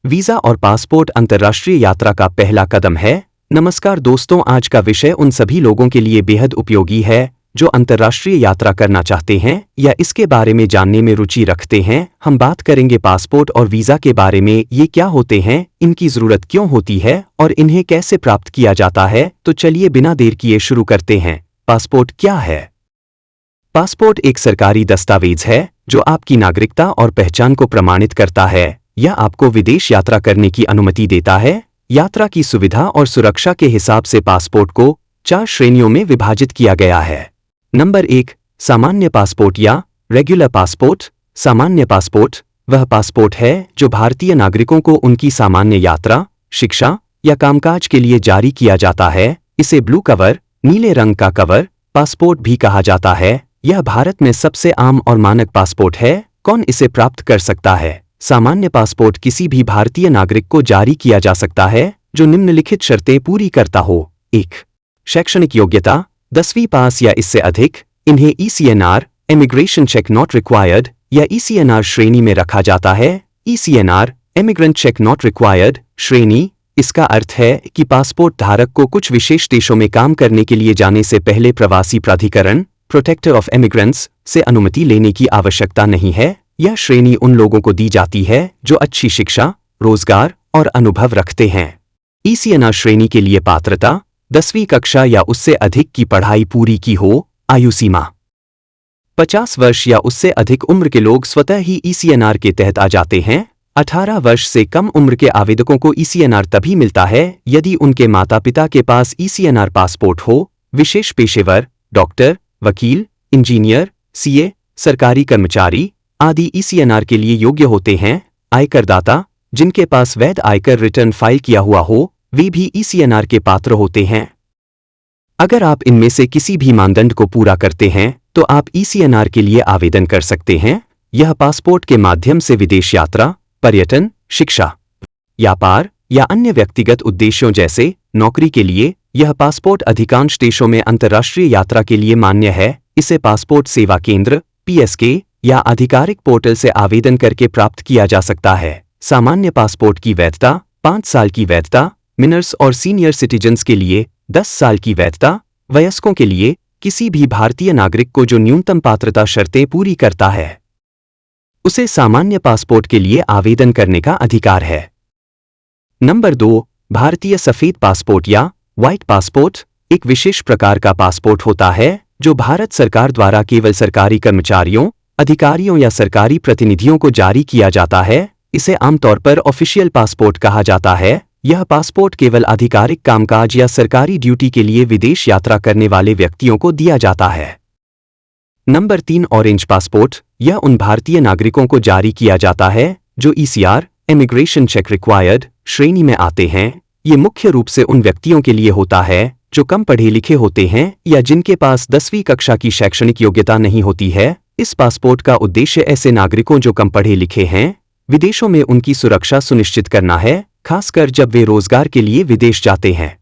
Visa और passport अंतर्राष्ट्रीय यात्रा का पहला कदम है। नमस्कार दोस्तों, आज का विषय उन सभी लोगों के लिए बेहद उपयोगी है जो अंतर्राष्ट्रीय यात्रा करना चाहते हैं या इसके बारे में जानने में रुचि रखते हैं। हम बात करेंगे पासपोर्ट और वीजा के बारे में। ये क्या होते हैं, इनकी जरूरत क्यों होती है और इन्हें कैसे प्राप्त किया जाता है। तो चलिए बिना देर किए शुरू करते हैं। पासपोर्ट क्या है? पासपोर्ट एक सरकारी दस्तावेज है जो आपकी नागरिकता और पहचान को प्रमाणित करता है। यह आपको विदेश यात्रा करने की अनुमति देता है। यात्रा की सुविधा और सुरक्षा के हिसाब से पासपोर्ट को 4 श्रेणियों में विभाजित किया गया है। नंबर 1, सामान्य पासपोर्ट या रेगुलर पासपोर्ट। सामान्य पासपोर्ट वह पासपोर्ट है जो भारतीय नागरिकों को उनकी सामान्य यात्रा, शिक्षा या कामकाज के लिए जारी किया जाता है। इसे ब्लू कवर, नीले रंग का कवर पासपोर्ट भी कहा जाता है। यह भारत में सबसे आम और मानक पासपोर्ट है। कौन इसे प्राप्त कर सकता है? सामान्य पासपोर्ट किसी भी भारतीय नागरिक को जारी किया जा सकता है जो निम्नलिखित शर्तें पूरी करता हो। 1, शैक्षणिक योग्यता 10वीं पास या इससे अधिक। इन्हें ECNR immigration check not required या ECNR श्रेणी में रखा जाता है। ECNR immigrant check not required श्रेणी। इसका अर्थ है कि पासपोर्ट धारक को कुछ विशेष देशों में काम करने के लिए जाने से पहले प्रवासी प्राधिकरण प्रोटेक्टर ऑफ इमिग्रेंट्स से अनुमति लेने की आवश्यकता नहीं है। यह श्रेणी उन लोगों को दी जाती है जो अच्छी शिक्षा, रोजगार और अनुभव रखते हैं। ECNR श्रेणी के लिए पात्रता 10वीं कक्षा या उससे अधिक की पढ़ाई पूरी की हो। आयु सीमा 50 वर्ष या उससे अधिक उम्र के लोग स्वतः ही ECNR के तहत आ जाते हैं। 18 वर्ष से कम उम्र के आवेदकों को ECNR तभी मिलता है यदि उनके माता पिता के पास ECNR पासपोर्ट हो। विशेष पेशेवर, डॉक्टर, वकील, इंजीनियर, CA, सरकारी कर्मचारी आदि ECNR के लिए योग्य होते हैं। आयकरदाता जिनके पास वैध आयकर रिटर्न फाइल किया हुआ हो वे भी ECNR के पात्र होते हैं। अगर आप इनमें से किसी भी मानदंड को पूरा करते हैं तो आप ECNR के लिए आवेदन कर सकते हैं। यह पासपोर्ट के माध्यम से विदेश यात्रा, पर्यटन, शिक्षा, व्यापार या अन्य व्यक्तिगत उद्देश्यों जैसे नौकरी के लिए यह पासपोर्ट अधिकांश देशों में अंतर्राष्ट्रीय यात्रा के लिए मान्य है। इसे पासपोर्ट सेवा केंद्र PSK या आधिकारिक पोर्टल से आवेदन करके प्राप्त किया जा सकता है। सामान्य पासपोर्ट की वैधता 5 साल की वैधता, मिनर्स और सीनियर सिटीजन्स के लिए 10 साल की वैधता, वयस्कों के लिए किसी भी भारतीय नागरिक को जो न्यूनतम पात्रता शर्तें पूरी करता है उसे सामान्य पासपोर्ट के लिए आवेदन करने का अधिकार है। नंबर 2, भारतीय सफेद पासपोर्ट या व्हाइट पासपोर्ट एक विशेष प्रकार का पासपोर्ट होता है जो भारत सरकार द्वारा केवल सरकारी कर्मचारियों, अधिकारियों या सरकारी प्रतिनिधियों को जारी किया जाता है। इसे आमतौर पर ऑफिशियल पासपोर्ट कहा जाता है। यह पासपोर्ट केवल आधिकारिक कामकाज या सरकारी ड्यूटी के लिए विदेश यात्रा करने वाले व्यक्तियों को दिया जाता है। Number 3, orange passport. यह उन भारतीय नागरिकों को जारी किया जाता है जो ECR इमिग्रेशन चेक रिक्वायर्ड श्रेणी में आते हैं। ये मुख्य रूप से उन व्यक्तियों के लिए होता है जो कम पढ़े लिखे होते हैं या जिनके पास 10वीं कक्षा की शैक्षणिक योग्यता नहीं होती है। इस पासपोर्ट का उद्देश्य ऐसे नागरिकों जो कम पढ़े लिखे हैं विदेशों में उनकी सुरक्षा सुनिश्चित करना है, खासकर जब वे रोजगार के लिए विदेश जाते हैं।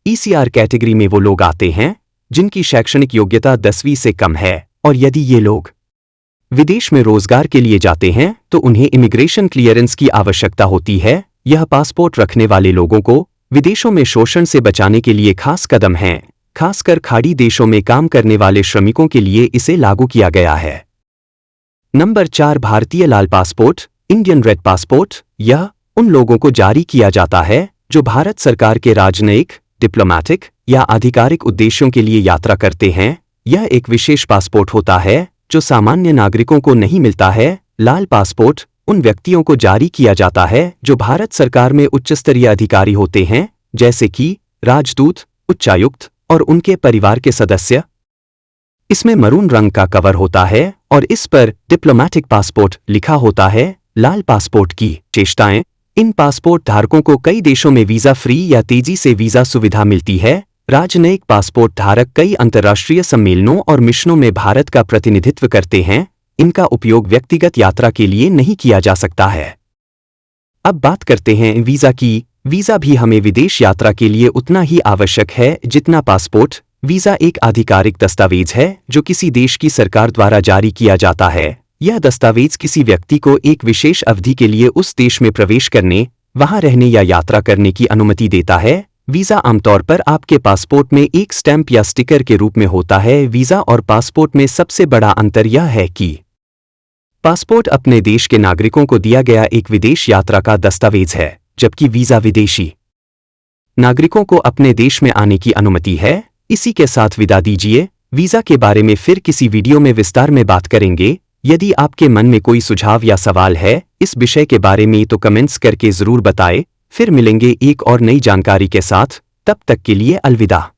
ECR कैटेगरी में वो लोग आते हैं जिनकी शैक्षणिक योग्यता 10वीं से कम है और यदि ये लोग विदेश में रोजगार के लिए जाते हैं तो उन्हें इमिग्रेशन क्लियरेंस की आवश्यकता होती है। यह पासपोर्ट रखने वाले लोगों को विदेशों में शोषण से बचाने के लिए खास कदम है। खासकर खाड़ी देशों में काम करने वाले श्रमिकों के लिए इसे लागू किया गया है। नंबर 4, भारतीय लाल पासपोर्ट इंडियन रेड पासपोर्ट। यह उन लोगों को जारी किया जाता है जो भारत सरकार के राजनयिक, डिप्लोमैटिक या आधिकारिक उद्देश्यों के लिए यात्रा करते हैं। यह एक विशेष पासपोर्ट होता है जो सामान्य नागरिकों को नहीं मिलता है। लाल पासपोर्ट उन व्यक्तियों को जारी किया जाता है जो भारत सरकार में उच्च स्तरीय अधिकारी होते हैं जैसे कि राजदूत, उच्चायुक्त और उनके परिवार के सदस्य। इसमें मरून रंग का कवर होता है और इस पर डिप्लोमैटिक पासपोर्ट लिखा होता है। लाल पासपोर्ट की विशेषताएं। इन पासपोर्ट धारकों को कई देशों में वीजा फ्री या तेजी से वीजा सुविधा मिलती है। राजनयिक पासपोर्ट धारक कई अंतर्राष्ट्रीय सम्मेलनों और मिशनों में भारत का प्रतिनिधित्व करते हैं। इनका उपयोग व्यक्तिगत यात्रा के लिए नहीं किया जा सकता है। अब बात करते हैं वीजा की। वीजा भी हमें विदेश यात्रा के लिए उतना ही आवश्यक है जितना पासपोर्ट। वीजा एक आधिकारिक दस्तावेज है जो किसी देश की सरकार द्वारा जारी किया जाता है। यह दस्तावेज किसी व्यक्ति को एक विशेष अवधि के लिए उस देश में प्रवेश करने, वहां रहने या यात्रा करने की अनुमति देता है। वीज़ा आमतौर पर आपके पासपोर्ट में एक स्टैंप या स्टिकर के रूप में होता है। वीज़ा और पासपोर्ट में सबसे बड़ा अंतर यह है कि पासपोर्ट अपने देश के नागरिकों को दिया गया एक विदेश यात्रा का दस्तावेज है, जबकि वीज़ा विदेशी नागरिकों को अपने देश में आने की अनुमति है। इसी के साथ विदा दीजिए। वीज़ा के बारे में फिर किसी वीडियो में विस्तार में बात करेंगे। यदि आपके मन में कोई सुझाव या सवाल है इस विषय के बारे में तो कमेंट्स करके ज़रूर बताएं। फिर मिलेंगे एक और नई जानकारी के साथ। तब तक के लिए अलविदा।